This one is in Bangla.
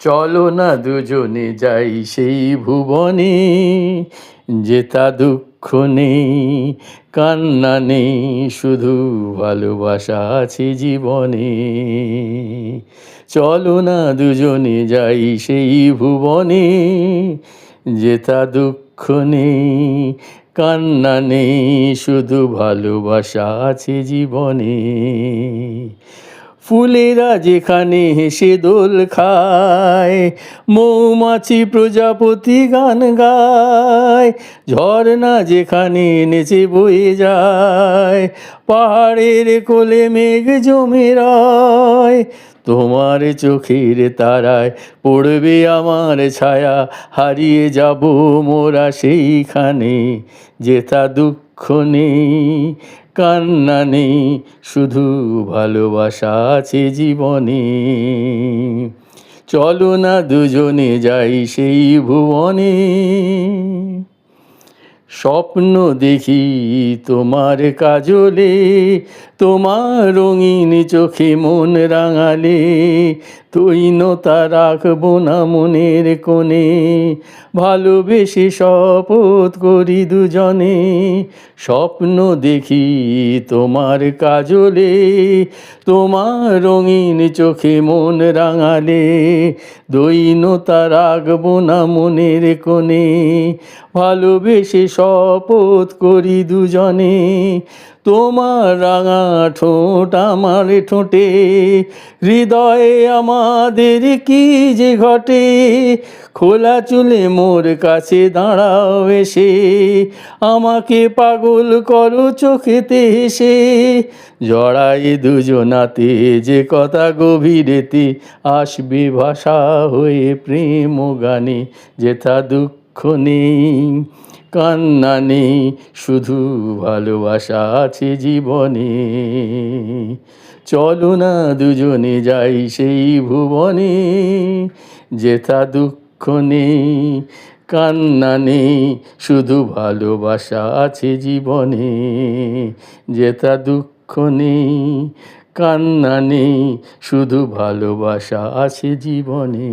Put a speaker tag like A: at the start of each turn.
A: চলো না দুজনে যাই সেই ভুবনে, যেথা দুঃখ নেই, কান্না নেই, শুধু ভালোবাসা আছে জীবনে। চলো না দুজনে যাই সেই ভুবনে, যেথা দুঃখ নেই, কান্না নেই, শুধু ভালোবাসা আছে জীবনে। ফুলেরা যেখানে হেসে দোল খায়, মৌমাছি প্রজাপতি গান গায়, ঝর্ণা যেখানে নেচে বয়ে যায়, পাহাড়ের কোলে মেঘ জমে রয়, তোমার চোখের তারায় পড়বে আমার ছায়া, হারিয়ে যাব মোরা সেইখানে, যেথা দুঃখ নেই, কান্না নেই, শুধু ভালোবাসা আছে জীবনে। চলো না দুজনে যাই সেই ভুবনে। স্বপ্ন দেখি তোমার কাজলে, তোমার রঙিন চোখে মন রাঙালে, তৈনতা রাখবো না মনের কোণে, ভালোবেসে শপথ করি দুজনে। স্বপ্ন দেখি তোমার কাজলে, তোমার রঙিন চোখে মন রাঙালে, দৈনতা রাখবো না মনের কোণে, ভালোবেসে শপথ করি দুজনে। তোমার রাঙা ঠোঁট আমার ঠোঁটে, হৃদয়ে আমাদের কি যে ঘটে, খোলা চুলে মোর কাছে দাঁড়াও এসে, আমাকে পাগল করো চোখেতে হেসে, জড়াই দুজনাতে যে কথা গভীরেতে, আসবে ভাষা হয়ে প্রেম গানে, যেথা দুঃখ নেই, কান্না নেই, শুধু ভালোবাসা আছে জীবনে। চলো না দুজনে যাই সেই ভুবনে, যেথা দুঃখ নেই, কান্না নেই, শুধু ভালোবাসা আছে জীবনে, যেথা দুঃখ নেই, কান্না নেই, শুধু ভালোবাসা আছে জীবনে।